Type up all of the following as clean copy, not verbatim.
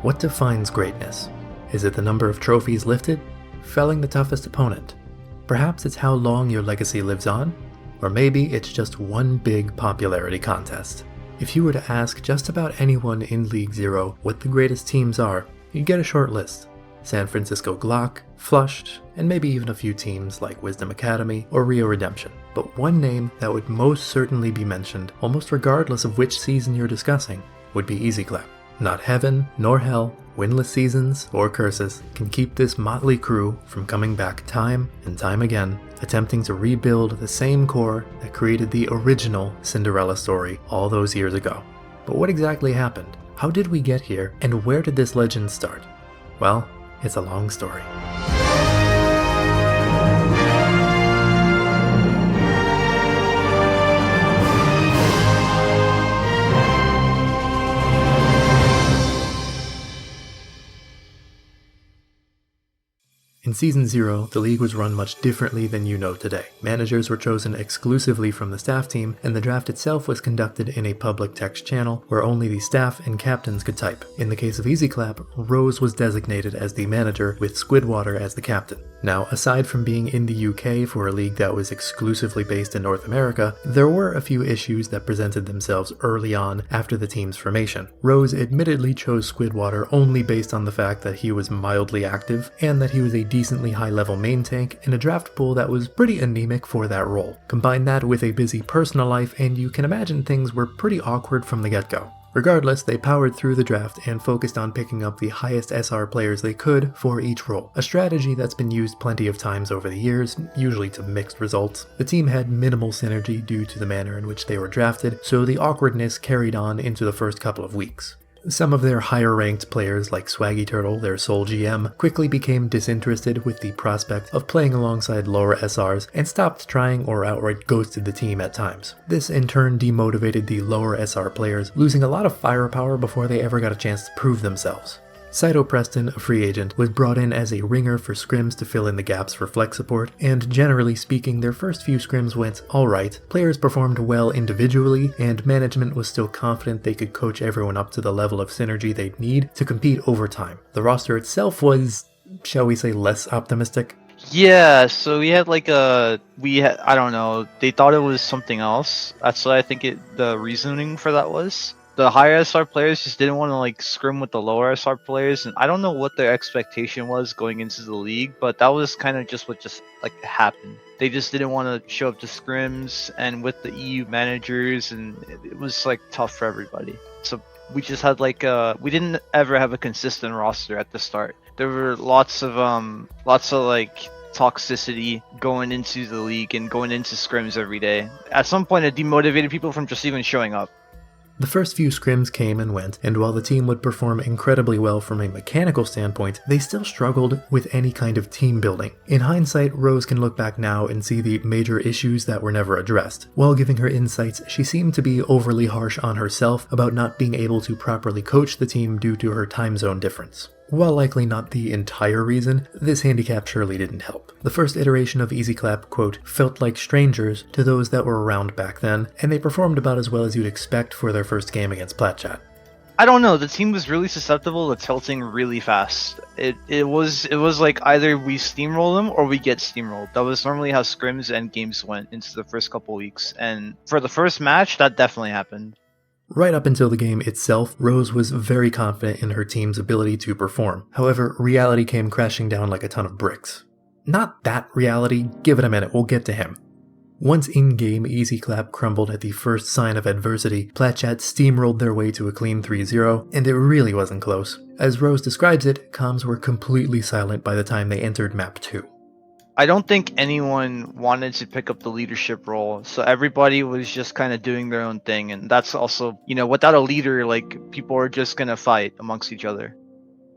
What defines greatness? Is it the number of trophies lifted? Felling the toughest opponent? Perhaps it's how long your legacy lives on? Or maybe it's just one big popularity contest. If you were to ask just about anyone in League Zero what the greatest teams are, you'd get a short list. San Francisco Glock, Flushed, and maybe even a few teams like Wisdom Academy or Rio Redemption. But one name that would most certainly be mentioned, almost regardless of which season you're discussing, would be Easy Clap. Not heaven nor hell, winless seasons or curses can keep this motley crew from coming back time and time again, attempting to rebuild the same core that created the original Cinderella story all those years ago. But what exactly happened? How did we get here, and where did this legend start? Well, it's a long story. In Season 0, the league was run much differently than you know today. Managers were chosen exclusively from the staff team, and the draft itself was conducted in a public text channel where only the staff and captains could type. In the case of Easy Clap, Rose was designated as the manager with Squidwater as the captain. Now, aside from being in the UK for a league that was exclusively based in North America, there were a few issues that presented themselves early on after the team's formation. Rose admittedly chose Squidwater only based on the fact that he was mildly active and that he was a decently high-level main tank in a draft pool that was pretty anemic for that role. Combine that with a busy personal life and you can imagine things were pretty awkward from the get-go. Regardless, they powered through the draft and focused on picking up the highest SR players they could for each role, a strategy that's been used plenty of times over the years, usually to mixed results. The team had minimal synergy due to the manner in which they were drafted, so the awkwardness carried on into the first couple of weeks. Some of their higher-ranked players, like Swaggy Turtle, their sole GM, quickly became disinterested with the prospect of playing alongside lower SRs and stopped trying or outright ghosted the team at times. This in turn demotivated the lower SR players, losing a lot of firepower before they ever got a chance to prove themselves. Saito Preston, a free agent, was brought in as a ringer for scrims to fill in the gaps for flex support, and generally speaking, their first few scrims went alright. Players performed well individually, and management was still confident they could coach everyone up to the level of synergy they'd need to compete over time. The roster itself was, shall we say, less optimistic. Yeah, so we had I don't know, they thought it was something else. That's what I think the reasoning for that was. The higher SR players just didn't want to scrim with the lower SR players, and I don't know what their expectation was going into the league, but that was kind of just what happened. They just didn't want to show up to scrims, and with the EU managers, and it was tough for everybody. So we just had we didn't ever have a consistent roster at the start. There were lots of toxicity going into the league and going into scrims every day. At some point, it demotivated people from just even showing up. The first few scrims came and went, and while the team would perform incredibly well from a mechanical standpoint, they still struggled with any kind of team building. In hindsight, Rose can look back now and see the major issues that were never addressed. While giving her insights, she seemed to be overly harsh on herself about not being able to properly coach the team due to her time zone difference. While likely not the entire reason, this handicap surely didn't help. The first iteration of Easy Clap, quote, felt like strangers to those that were around back then, and they performed about as well as you'd expect for their first game against Platchat. I don't know, the team was really susceptible to tilting really fast. It was either we steamroll them or we get steamrolled. That was normally how scrims and games went into the first couple weeks, and for the first match, that definitely happened. Right up until the game itself, Rose was very confident in her team's ability to perform. However, reality came crashing down like a ton of bricks. Not that reality, give it a minute, we'll get to him. Once in-game, Easy Clap crumbled at the first sign of adversity, Platchat steamrolled their way to a clean 3-0, and it really wasn't close. As Rose describes it, comms were completely silent by the time they entered Map 2. I don't think anyone wanted to pick up the leadership role, so everybody was just kind of doing their own thing, and that's also, without a leader, people are just gonna fight amongst each other.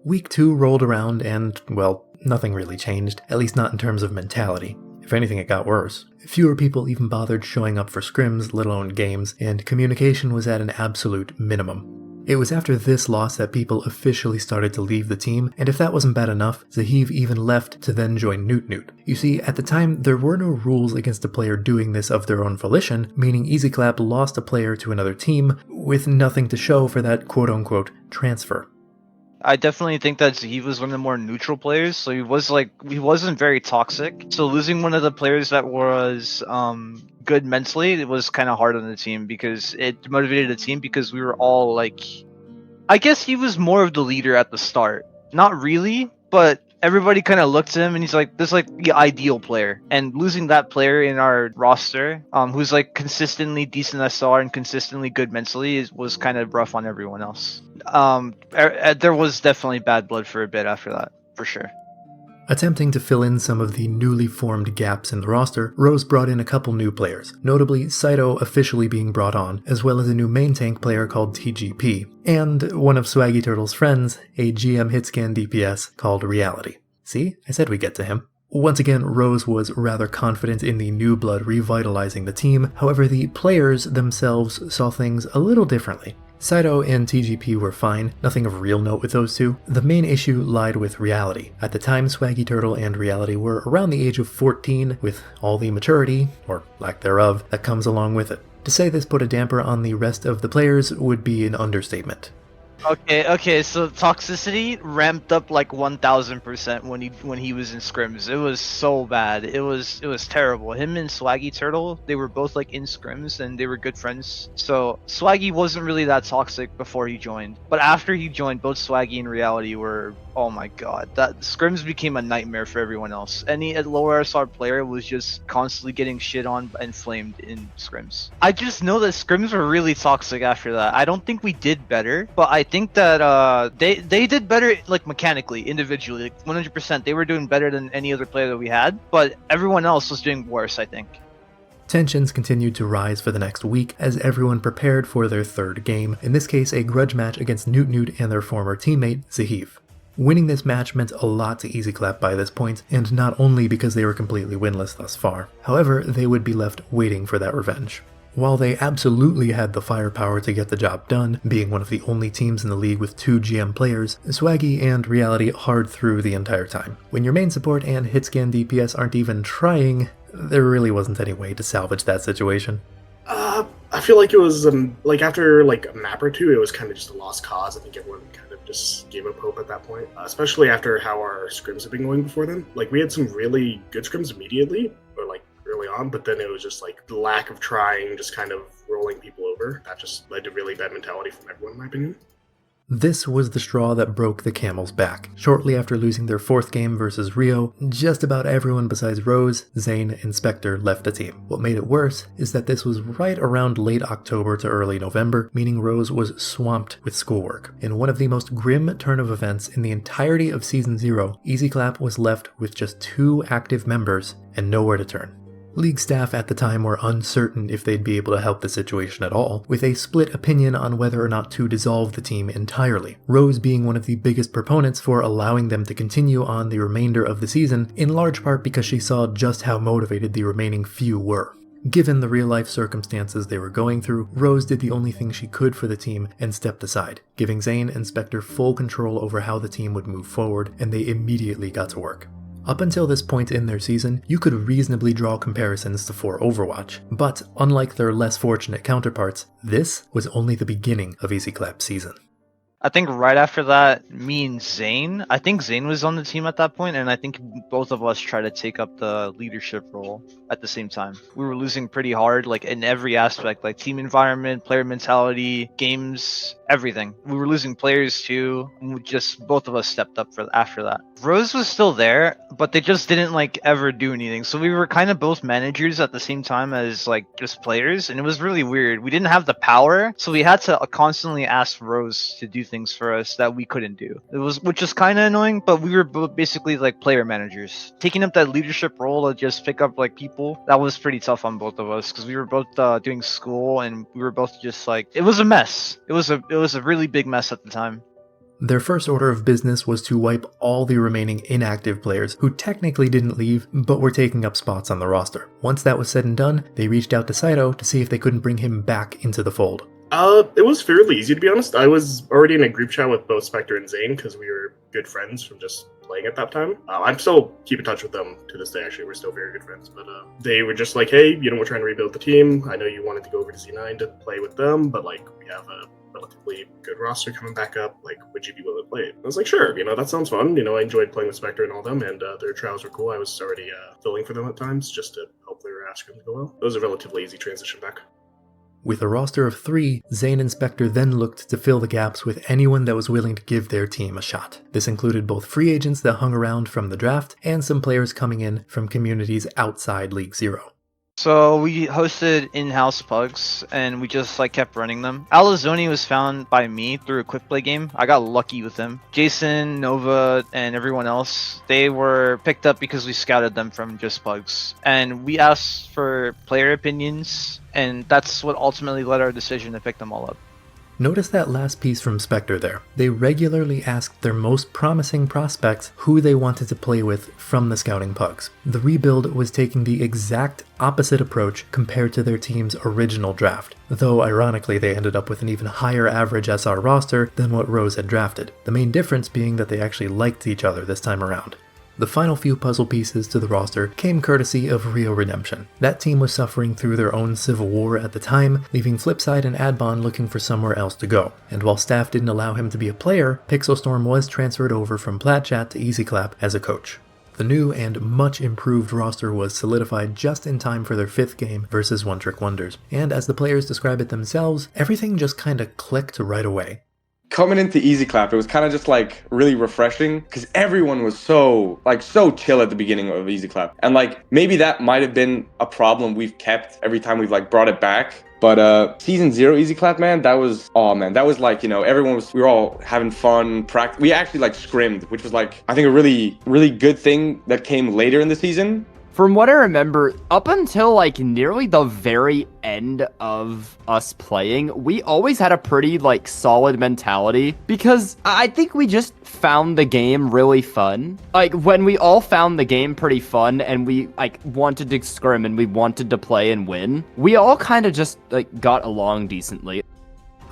Week 2 rolled around and, well, nothing really changed, at least not in terms of mentality. If anything, it got worse. Fewer people even bothered showing up for scrims, let alone games, and communication was at an absolute minimum. It was after this loss that people officially started to leave the team, and if that wasn't bad enough, Zaheev even left to then join Newt Newt. You see, at the time, there were no rules against a player doing this of their own volition, meaning Easy Clap lost a player to another team with nothing to show for that quote-unquote transfer. I definitely think that he was one of the more neutral players, so he wasn't very toxic. So losing one of the players that was good mentally, it was kind of hard on the team because it motivated the team because we were all like, I guess he was more of the leader at the start. Not really, but everybody kind of looked at him and he's like this like the ideal player. And losing that player in our roster, who's like consistently decent SR and consistently good mentally, was kind of rough on everyone else. There was definitely bad blood for a bit after that, for sure. Attempting to fill in some of the newly formed gaps in the roster, Rose brought in a couple new players, notably Saito officially being brought on, as well as a new main tank player called TGP, and one of Swaggy Turtle's friends, a GM hitscan DPS called Reality. See? I said we'd get to him. Once again, Rose was rather confident in the new blood revitalizing the team, however the players themselves saw things a little differently. Saito and TGP were fine, nothing of real note with those two. The main issue lied with Reality. At the time, Swaggy Turtle and Reality were around the age of 14, with all the maturity, or lack thereof, that comes along with it. To say this put a damper on the rest of the players would be an understatement. Okay, so toxicity ramped up like 1000% when he was in scrims. It was so bad. It was terrible. Him and Swaggy Turtle, they were both like in scrims and they were good friends. So Swaggy wasn't really that toxic before he joined. But after he joined, both Swaggy and Reality were, oh my god. That scrims became a nightmare for everyone else. Any lower SR player was just constantly getting shit on and flamed in scrims. I just know that scrims were really toxic after that. I don't think we did better, but I think that they did better like mechanically, individually, like 100%. They were doing better than any other player that we had, but everyone else was doing worse, I think. Tensions continued to rise for the next week as everyone prepared for their third game, in this case a grudge match against Newt Newt and their former teammate, Zaheev. Winning this match meant a lot to EasyClap by this point, and not only because they were completely winless thus far. However, they would be left waiting for that revenge. While they absolutely had the firepower to get the job done, being one of the only teams in the league with 2 GM players, Swaggy and Reality hard through the entire time. When your main support and hitscan DPS aren't even trying, there really wasn't any way to salvage that situation. I feel like it was, like after like a map or two, it was kind of just a lost cause. I think everyone kind of just gave up hope at that point, especially after how our scrims have been going before then. Like we had some really good scrims immediately, or like early on, but then it was just like the lack of trying, just kind of rolling people over. That just led to really bad mentality from everyone, in my opinion. This was the straw that broke the camel's back. Shortly after losing their 4th game versus Rio, just about everyone besides Rose, Zane, and Spectre left the team. What made it worse is that this was right around late October to early November, meaning Rose was swamped with schoolwork. In one of the most grim turn of events in the entirety of Season 0, EasyClap was left with just 2 active members and nowhere to turn. League staff at the time were uncertain if they'd be able to help the situation at all, with a split opinion on whether or not to dissolve the team entirely, Rose being one of the biggest proponents for allowing them to continue on the remainder of the season, in large part because she saw just how motivated the remaining few were. Given the real-life circumstances they were going through, Rose did the only thing she could for the team and stepped aside, giving Zane and Spectre full control over how the team would move forward, and they immediately got to work. Up until this point in their season, you could reasonably draw comparisons to 4 Overwatch, but unlike their less fortunate counterparts, this was only the beginning of EasyClap's season. I think right after that, me and Zane, I think Zane was on the team at that point, and I think both of us tried to take up the leadership role at the same time. We were losing pretty hard, like in every aspect, like team environment, player mentality, games, everything. We were losing players too, and both of us stepped up for after that. Rose was still there, but they just didn't like ever do anything. So we were kind of both managers at the same time as like just players, and it was really weird. We didn't have the power, so we had to constantly ask Rose to do things for us that we couldn't do. Which is kind of annoying, but we were both basically like player managers. Taking up that leadership role to just pick up like people, that was pretty tough on both of us because we were both doing school and we were both just like, it was a mess. It was a really big mess at the time. Their first order of business was to wipe all the remaining inactive players who technically didn't leave but were taking up spots on the roster. Once that was said and done, they reached out to Saito to see if they couldn't bring him back into the fold. It was fairly easy, to be honest. I was already in a group chat with both Spectre and Zane because we were good friends from just playing at that time. I'm still keep in touch with them to this day, actually. We're still very good friends. But they were just like, hey, we're trying to rebuild the team. I know you wanted to go over to Z9 to play with them, but like we have a relatively good roster coming back up. Like, would you be willing to play it? I was like, sure, that sounds fun. I enjoyed playing with Spectre and all them, and their trials were cool. I was already filling for them at times just to help their scrim to go well. It was a relatively easy transition back. With a roster of 3, Zane and Spectre then looked to fill the gaps with anyone that was willing to give their team a shot. This included both free agents that hung around from the draft and some players coming in from communities outside League Zero. So we hosted in-house pugs, and we just kept running them. Alizoni was found by me through a quick play game. I got lucky with him. Jason, Nova, and everyone else, they were picked up because we scouted them from just pugs. And we asked for player opinions, and that's what ultimately led our decision to pick them all up. Notice that last piece from Spectre there. They regularly asked their most promising prospects who they wanted to play with from the scouting pugs. The rebuild was taking the exact opposite approach compared to their team's original draft, though ironically they ended up with an even higher average SR roster than what Rose had drafted, the main difference being that they actually liked each other this time around. The final few puzzle pieces to the roster came courtesy of Rio Redemption. That team was suffering through their own civil war at the time, leaving Flipside and Adbon looking for somewhere else to go. And while staff didn't allow him to be a player, Pixelstorm was transferred over from Platchat to EasyClap as a coach. The new and much improved roster was solidified just in time for their 5th game versus One Trick Wonders. And as the players describe it themselves, everything just kinda clicked right away. Coming into EasyClap, it was kind of just really refreshing because everyone was so chill at the beginning of EasyClap. And maybe that might have been a problem we've kept every time we've brought it back. But season 0 EasyClap, man, that was everyone we were all having fun. We actually scrimmed, which was I think a really, really good thing that came later in the season. From what I remember, up until nearly the very end of us playing, we always had a pretty solid mentality because I think we just found the game really fun. When we all found the game pretty fun and we wanted to scrim and we wanted to play and win, we all kind of just got along decently.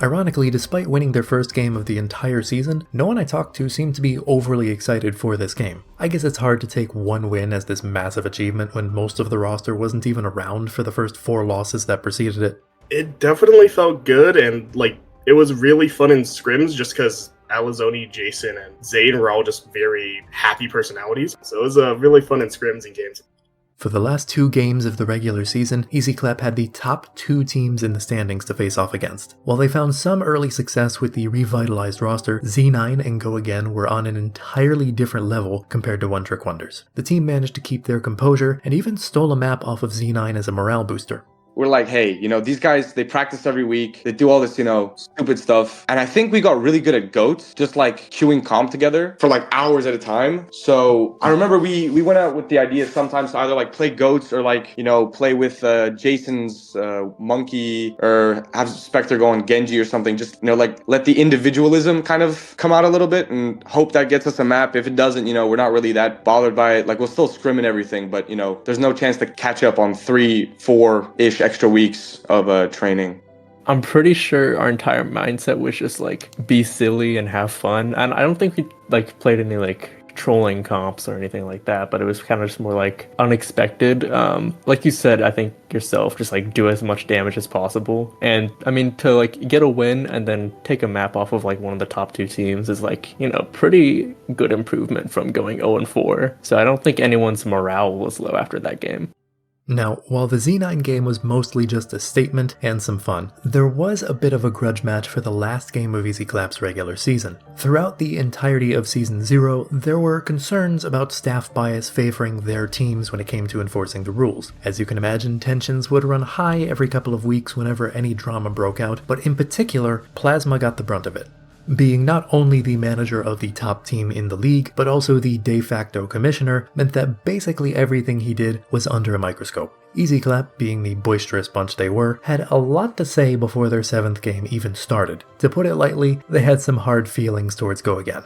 Ironically, despite winning their first game of the entire season, no one I talked to seemed to be overly excited for this game. I guess it's hard to take one win as this massive achievement when most of the roster wasn't even around for the first 4 losses that preceded it. It definitely felt good, and it was really fun in scrims just because Alizoni, Jason, and Zane were all just very happy personalities. So it was really fun in scrims and games. For the last 2 games of the regular season, EasyClap had the top 2 teams in the standings to face off against. While they found some early success with the revitalized roster, Z9 and Go Again were on an entirely different level compared to One Trick Wonders. The team managed to keep their composure and even stole a map off of Z9 as a morale booster. We're hey, these guys, they practice every week. They do all this, stupid stuff. And I think we got really good at GOATs, just queuing comp together for hours at a time. So I remember we went out with the idea sometimes to either play GOATs or play with Jason's Monkey or have Spectre go on Genji or something. Just, let the individualism kind of come out a little bit and hope that gets us a map. If it doesn't, we're not really that bothered by it. We'll still scrim and everything, but, there's no chance to catch up on 3-4-ish extra weeks of training. I'm pretty sure our entire mindset was just be silly and have fun, and I don't think we played any trolling comps or anything like that, but it was kind of just more unexpected. Like you said, I think yourself, just do as much damage as possible, and I mean to get a win and then take a map off of one of the top 2 teams is pretty good improvement from going 0-4. So I don't think anyone's morale was low after that game. Now, while the Z9 game was mostly just a statement and some fun, there was a bit of a grudge match for the last game of EasyClap's regular season. Throughout the entirety of Season 0, there were concerns about staff bias favoring their teams when it came to enforcing the rules. As you can imagine, tensions would run high every couple of weeks whenever any drama broke out, but in particular, Plasma got the brunt of it. Being not only the manager of the top team in the league, but also the de facto commissioner, meant that basically everything he did was under a microscope. EasyClap, being the boisterous bunch they were, had a lot to say before their 7th game even started. To put it lightly, they had some hard feelings towards Go Again.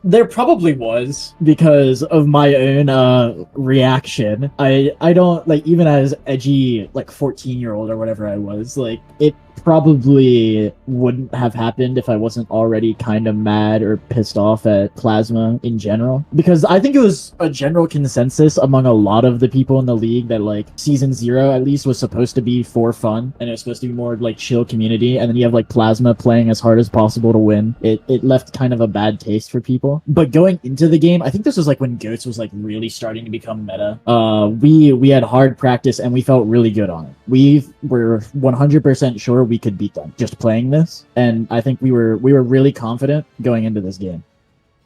There probably was, because of my own reaction. I don't, even as edgy, 14-year-old or whatever I was, it probably wouldn't have happened if I wasn't already kind of mad or pissed off at Plasma in general. Because I think it was a general consensus among a lot of the people in the league that like season 0 at least was supposed to be for fun and it was supposed to be more like chill community, and then you have like Plasma playing as hard as possible to win. It left kind of a bad taste for people. But going into the game, I think this was like when Goats was like really starting to become meta. We had hard practice and we felt really good on it. We were 100% sure we could beat them just playing this, and I think we were really confident going into this game.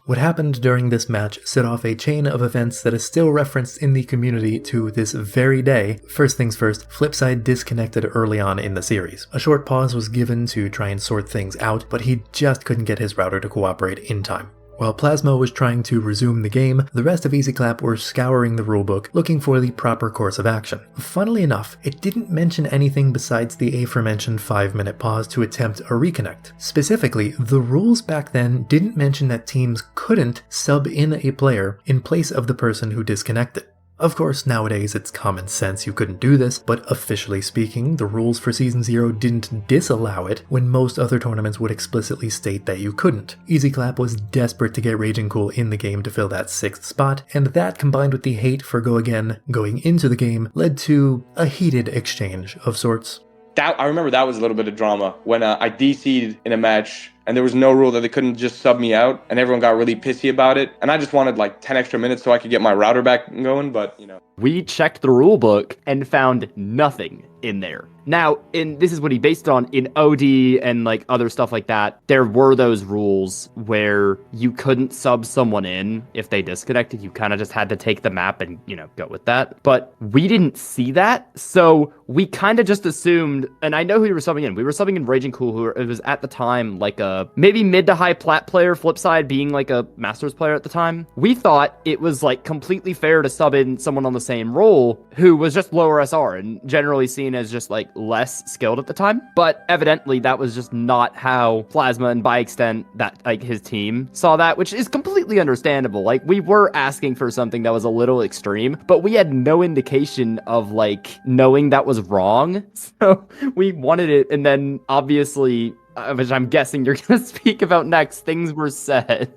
What happened during this match set off a chain of events that is still referenced in the community to this very day. First things first, Flipside disconnected early on in the series. A short pause was given to try and sort things out, but he just couldn't get his router to cooperate in time. While Plasma was trying to resume the game, the rest of EasyClap were scouring the rulebook looking for the proper course of action. Funnily enough, it didn't mention anything besides the aforementioned 5-minute pause to attempt a reconnect. Specifically, the rules back then didn't mention that teams couldn't sub in a player in place of the person who disconnected. Of course, nowadays it's common sense you couldn't do this, but officially speaking, the rules for Season 0 didn't disallow it when most other tournaments would explicitly state that you couldn't. EasyClap was desperate to get Raging Cool in the game to fill that 6th spot, and that combined with the hate for Go Again going into the game led to a heated exchange of sorts. I remember that was a little bit of drama when I DC'd in a match and there was no rule that they couldn't just sub me out, and everyone got really pissy about it. And I just wanted like 10 extra minutes so I could get my router back going, but you know. We checked the rule book and found nothing in there. Now, this is what he based it on, in OD and like other stuff like that, there were those rules where you couldn't sub someone in if they disconnected. You kind of just had to take the map and, go with that. But we didn't see that, so we kind of just assumed, and I know who we were subbing in. We were subbing in Raging Cool, who it was at the time like a maybe mid to high plat player, Flipside being like a Masters player at the time. We thought it was like completely fair to sub in someone on the same role who was just lower SR and generally seen as just like less skilled at the time. But evidently that was just not how Plasma, and by extent that like his team saw that, which is completely understandable. Like we were asking for something that was a little extreme, but we had no indication of like knowing that was wrong. So we wanted it, and then obviously, which I'm guessing you're going to speak about next, things were said.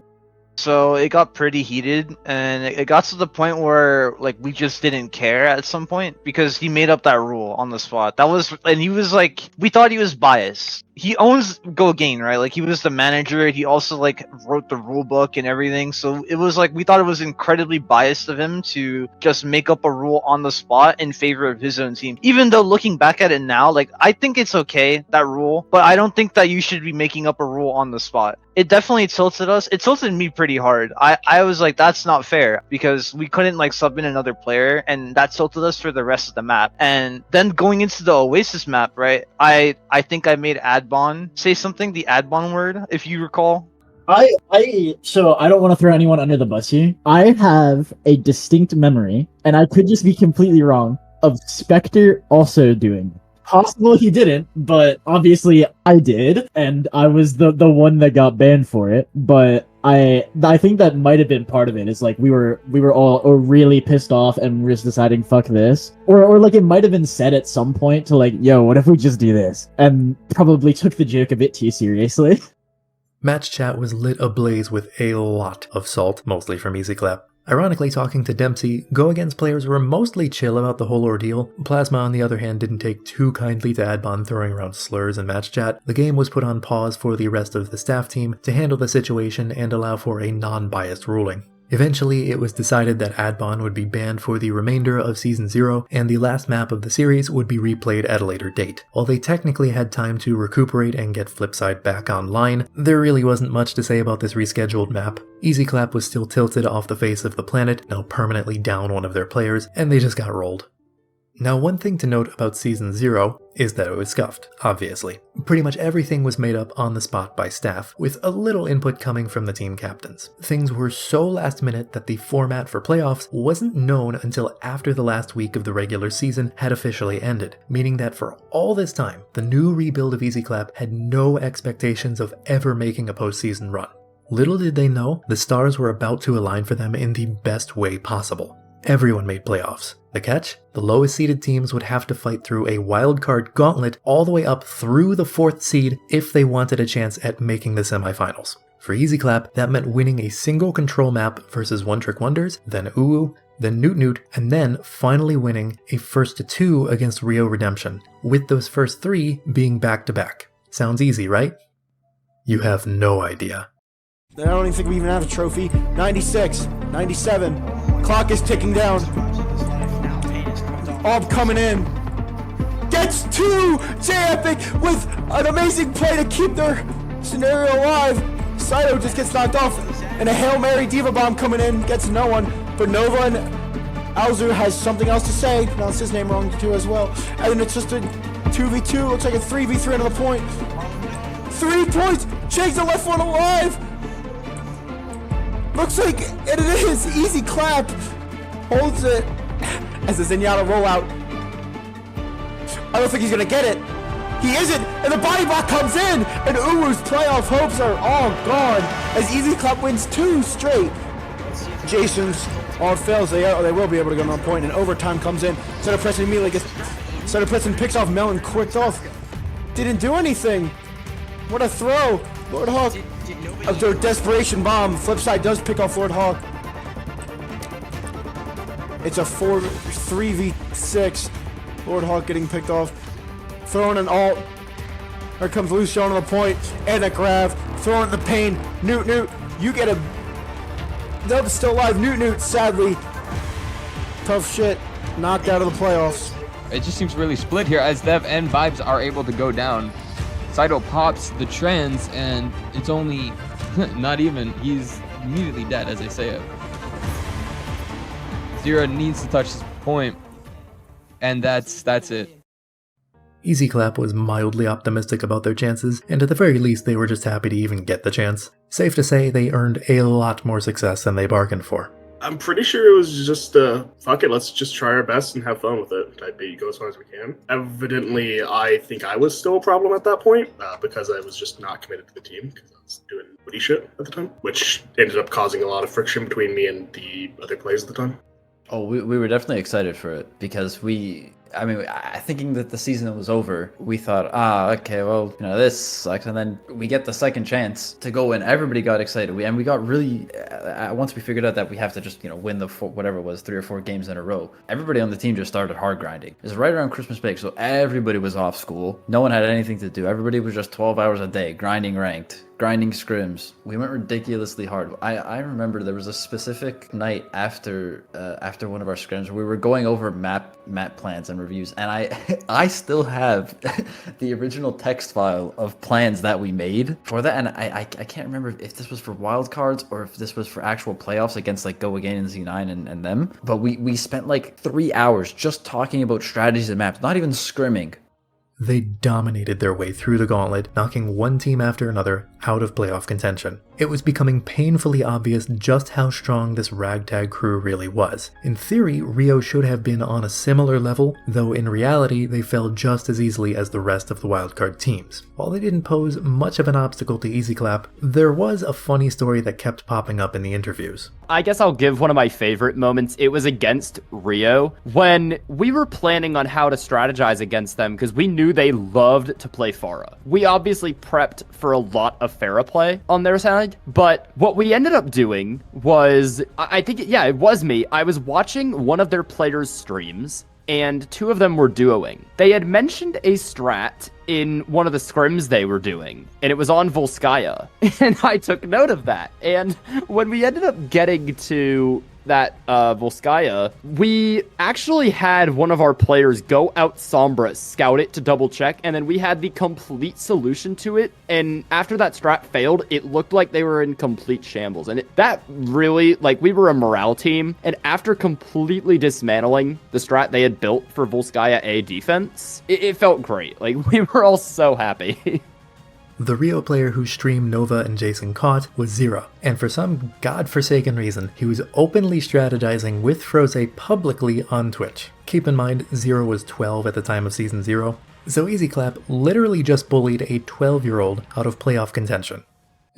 So it got pretty heated, and it got to the point where like we just didn't care at some point because he made up that rule on the spot. And he was like, we thought he was biased. He owns Go Gain, right? Like he was the manager. He also like wrote the rule book and everything. So it was like we thought it was incredibly biased of him to just make up a rule on the spot in favor of his own team. Even though looking back at it now, like I think it's okay, that rule, but I don't think that you should be making up a rule on the spot. It definitely tilted us. It tilted me pretty hard. I was like, that's not fair, because we couldn't like sub in another player, and that tilted us for the rest of the map. And then going into the Oasis map, right? I think I made Adbon say something, the Adbon word, if you recall. So I don't want to throw anyone under the bus here. I have a distinct memory, and I could just be completely wrong, of Spectre also doing it. Possible he didn't, but obviously I did, and I was the one that got banned for it. But I think that might have been part of it. It's like we were all really pissed off and we're just deciding fuck this, or like it might have been said at some point to like, yo, what if we just do this? And probably took the joke a bit too seriously. Match chat was lit ablaze with a lot of salt, mostly from EasyClap. Ironically, talking to Dempsey, Go Again's players were mostly chill about the whole ordeal. Plasma, on the other hand, didn't take too kindly to Adbon throwing around slurs in match chat. The game was put on pause for the rest of the staff team to handle the situation and allow for a non-biased ruling. Eventually, it was decided that Adbon would be banned for the remainder of Season 0, and the last map of the series would be replayed at a later date. While they technically had time to recuperate and get Flipside back online, there really wasn't much to say about this rescheduled map. EasyClap was still tilted off the face of the planet, now permanently down one of their players, and they just got rolled. Now, one thing to note about Season 0 is that it was scuffed, obviously. Pretty much everything was made up on the spot by staff, with a little input coming from the team captains. Things were so last minute that the format for playoffs wasn't known until after the last week of the regular season had officially ended, meaning that for all this time, the new rebuild of EasyClap had no expectations of ever making a postseason run. Little did they know, the stars were about to align for them in the best way possible. everyone made playoffs. The catch? The lowest seeded teams would have to fight through a wildcard gauntlet all the way up through the 4th seed if they wanted a chance at making the semifinals. For Easy Clap, that meant winning a single control map versus One Trick Wonders, then Uwu, then Newt Newt, and then finally winning a first to 2 against Rio Redemption, with those first 3 being back-to-back. Sounds easy, right? You have no idea. I don't even think we even have a trophy. 96, 97, clock is ticking down. Orb coming in. Gets 2! J-Epic with an amazing play to keep their scenario alive. Saito just gets knocked off. And a Hail Mary Diva Bomb coming in. Gets no one. But Nova and Alzu has something else to say. Pronounced his name wrong too as well. And then it's just a 2v2. Looks like a 3v3 another point. 3 points! Jake's the left one alive! Looks like it is. Easy Clap holds it as the Zenyatta rollout. I don't think he's gonna get it. He isn't, and the body block comes in, and Uwu's playoff hopes are all gone as Easy Clap wins 2 straight. Jason's all fails. They will be able to go on point, and overtime comes in. Center Preston immediately gets. Center Preston picks off Melon, quick off. Didn't do anything. What a throw, Lord Hawk. Of their desperation bomb. Flipside does pick off Lord Hawk. It's a 3v6. Lord Hawk getting picked off. Throwing an ult. There comes Lucio on the point. And a grab. Throwing the pain. Newt, you get a... Nope, still alive. Newt, sadly. Tough shit. Knocked out of the playoffs. It just seems really split here as Dev and Vibes are able to go down. Saito pops the trends and it's only not even, he's immediately dead as they say it. Zero needs to touch this point and that's it. Easy Clap was mildly optimistic about their chances, and at the very least they were just happy to even get the chance. Safe to say they earned a lot more success than they bargained for. I'm pretty sure it was just fuck it, let's just try our best and have fun with it type beat, go as far as we can. Evidently, I think I was still a problem at that point because I was just not committed to the team because I was doing witty shit at the time, which ended up causing a lot of friction between me and the other players at the time. Oh, we were definitely excited for it because thinking that the season was over, we thought, okay, well, this sucks. And then we get the second chance to go in. Everybody got excited. We got really, once we figured out that we have to just, win the whatever it was, 3 or 4 games in a row, everybody on the team just started hard grinding. It was right around Christmas break, so everybody was off school. No one had anything to do. Everybody was just 12 hours a day, grinding ranked, grinding scrims. We went ridiculously hard. I remember there was a specific night after one of our scrims, we were going over map plans and reviews, and I still have the original text file of plans that we made for that, and I can't remember if this was for wildcards or if this was for actual playoffs against like Go Again and Z9 and them, but we spent like 3 hours just talking about strategies and maps, not even scrimming. They dominated their way through the gauntlet, knocking one team after another out of playoff contention. It was becoming painfully obvious just how strong this ragtag crew really was. In theory, Rio should have been on a similar level, though in reality they fell just as easily as the rest of the wildcard teams. While they didn't pose much of an obstacle to Easy Clap, there was a funny story that kept popping up in the interviews. I guess I'll give one of my favorite moments. It was against Rio when we were planning on how to strategize against them because we knew they loved to play Pharah. We obviously prepped for a lot of Pharah play on their side, but what we ended up doing was, I think, it was me. I was watching one of their players' streams, and 2 of them were duoing. They had mentioned a strat in one of the scrims they were doing, and it was on Volskaya, and I took note of that. And when we ended up getting to that Volskaya, we actually had one of our players go out Sombra, scout it to double check, and then we had the complete solution to it. And after that strat failed, it looked like they were in complete shambles. And that really, we were a morale team. And after completely dismantling the strat they had built for Volskaya A defense, it felt great. We were all so happy. The Rio player whose stream Nova and Jason caught was Zero, and for some godforsaken reason, he was openly strategizing with Froze publicly on Twitch. Keep in mind, Zero was 12 at the time of Season 0, so Easy Clap literally just bullied a 12-year-old out of playoff contention.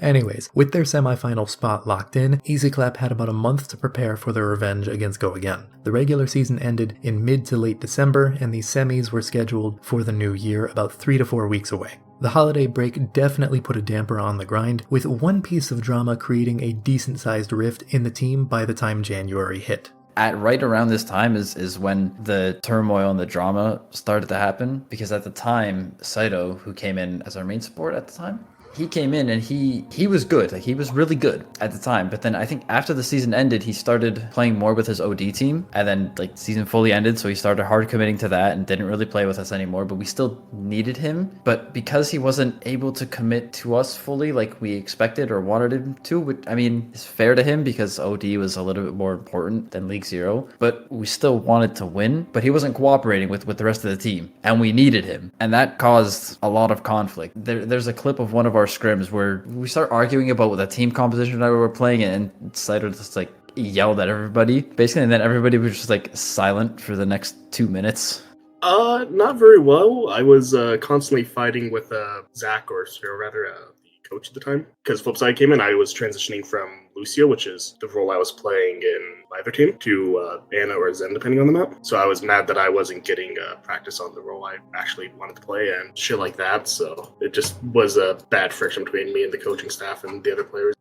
Anyways, with their semifinal spot locked in, Easy Clap had about a month to prepare for their revenge against Go Again. The regular season ended in mid to late December, and the semis were scheduled for the new year, about 3 to 4 weeks away. The holiday break definitely put a damper on the grind, with one piece of drama creating a decent-sized rift in the team by the time January hit. At right around this time is when the turmoil and the drama started to happen, because at the time, Saito, who came in as our main support at the time, he came in and he was good. Like, he was really good at the time. But then I think after the season ended, he started playing more with his OD team. And then like the season fully ended, so he started hard committing to that and didn't really play with us anymore. But we still needed him. But because he wasn't able to commit to us fully like we expected or wanted him to, which I mean is fair to him because OD was a little bit more important than League Zero. But we still wanted to win. But he wasn't cooperating with the rest of the team. And we needed him. And that caused a lot of conflict. There's a clip of one of our scrims where we start arguing about the team composition that we were playing, and Saito just like yelled at everybody basically, and then everybody was just like silent for the next 2 minutes. Not very well. I was constantly fighting with Zach, or rather the coach at the time, because Flipside came in. I was transitioning from Lucio, which is the role I was playing in either team, to Anna or Zen, depending on the map. So I was mad that I wasn't getting practice on the role I actually wanted to play and shit like that. So it just was a bad friction between me and the coaching staff and the other players.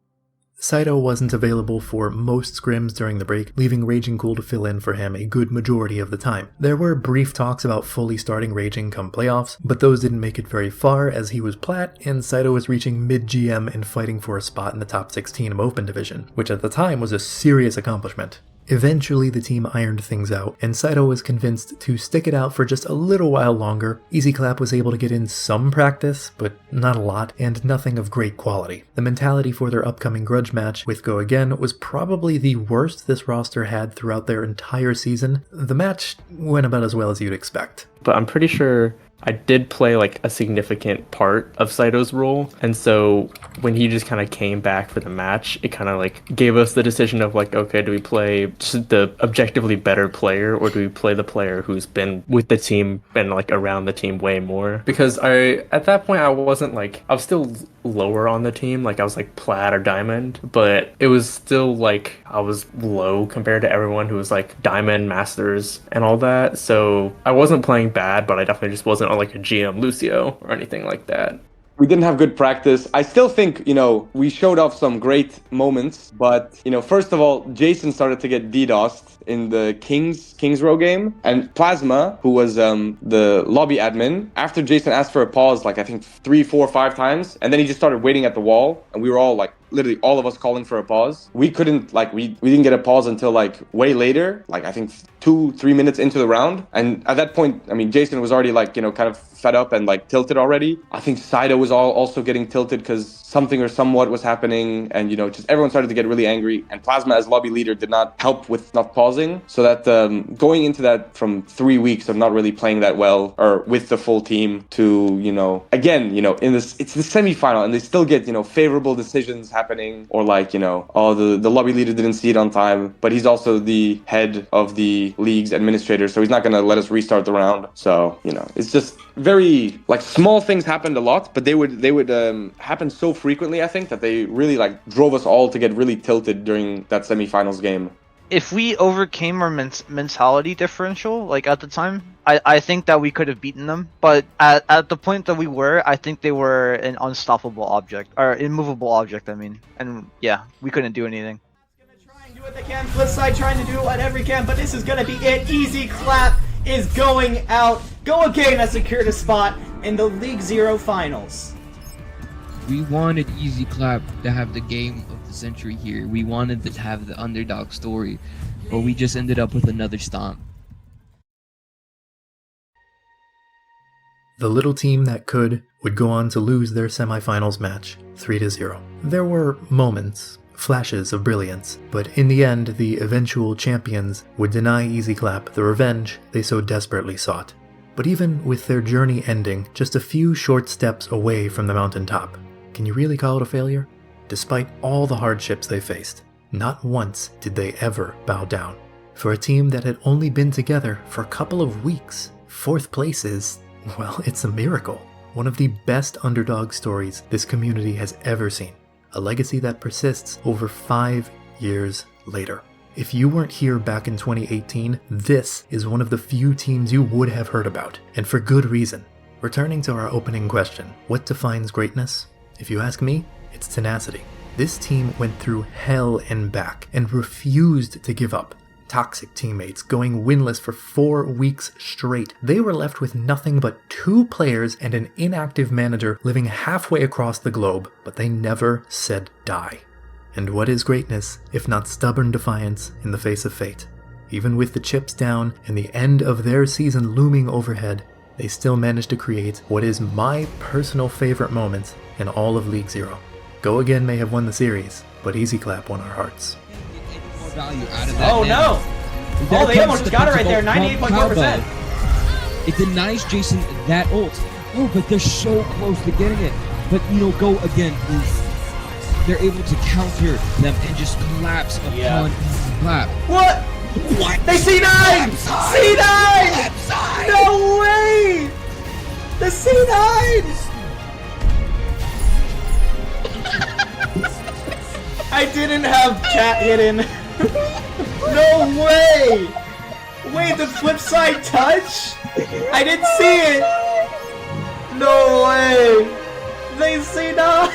Saito wasn't available for most scrims during the break, leaving Raging Cool to fill in for him a good majority of the time. There were brief talks about fully starting Raging come playoffs, but those didn't make it very far as he was plat and Saito was reaching mid-GM and fighting for a spot in the top 16 of Open Division, which at the time was a serious accomplishment. Eventually the team ironed things out, and Saito was convinced to stick it out for just a little while longer. Easy Clap was able to get in some practice, but not a lot, and nothing of great quality. The mentality for their upcoming grudge match with Go Again was probably the worst this roster had throughout their entire season. The match went about as well as you'd expect. But I'm pretty sure I did play like a significant part of Saito's role, and so when he just kind of came back for the match, it kind of like gave us the decision of like, okay, do we play just the objectively better player, or do we play the player who's been with the team and like around the team way more? Because at that point I was still lower on the team, like I was like plat or diamond, but it was still like I was low compared to everyone who was like diamond, masters, and all that. So I wasn't playing bad, but I definitely just wasn't on like a GM Lucio or anything like that. We didn't have good practice. I still think, we showed off some great moments, but, first of all, Jason started to get DDoSed in the Kings Row game, and Plasma, who was the lobby admin, after Jason asked for a pause, like I think 3, 4, 5 times, and then he just started waiting at the wall, and we were all like, literally all of us calling for a pause. We couldn't, we didn't get a pause until like way later, like I think 2-3 minutes into the round. And at that point, I mean, Jason was already like, kind of fed up and like tilted already. I think Saito was also getting tilted because something or somewhat was happening, and just everyone started to get really angry, and Plasma as lobby leader did not help with not pausing. So that going into that from 3 weeks of not really playing that well or with the full team to, again, in this, it's the semifinal and they still get, favorable decisions happening, or like, the lobby leader didn't see it on time, but he's also the head of the league's administrator, so he's not going to let us restart the round. So, it's just very like small things happened a lot, but they would happen so frequently, I think, that they really like drove us all to get really tilted during that semifinals game. If we overcame our mentality differential, like at the time, I think that we could have beaten them. But at the point that we were, I think they were an unstoppable object, or immovable object, I mean. And yeah, we couldn't do anything. Try and do what they can. Flipside trying to do whatever he can, but this is gonna be it. Easy Clap is going out. Go Again has secured a spot in the League Zero finals. We wanted Easy Clap to have the game of the century here. We wanted to have the underdog story, but we just ended up with another stomp. The little team that could would go on to lose their semifinals match 3-0. There were moments, flashes of brilliance, but in the end the eventual champions would deny Easy Clap the revenge they so desperately sought. But even with their journey ending just a few short steps away from the mountaintop, can you really call it a failure? Despite all the hardships they faced, not once did they ever bow down. For a team that had only been together for a couple of weeks, 4th place is, well, it's a miracle. One of the best underdog stories this community has ever seen. a legacy that persists over 5 years later. If you weren't here back in 2018, this is one of the few teams you would have heard about, and for good reason. Returning to our opening question, what defines greatness? If you ask me, it's tenacity. This team went through hell and back and refused to give up. Toxic teammates going winless for 4 weeks straight. They were left with nothing but 2 players and an inactive manager living halfway across the globe, but they never said die. And what is greatness if not stubborn defiance in the face of fate? Even with the chips down and the end of their season looming overhead, they still managed to create what is my personal favorite moment in all of League Zero. Go Again may have won the series, but Easy Clap won our hearts. Oh no! Oh, they almost got it right there, 98.4%. It denies Jason that ult. Oh, but they're so close to getting it. But, Go Again is... They're able to counter them and just collapse upon Easy Clap. What? They C9! C9! No way! The C9s! I didn't have chat hidden. No way! Wait, the flip side touch? I didn't see it! No way! They C9!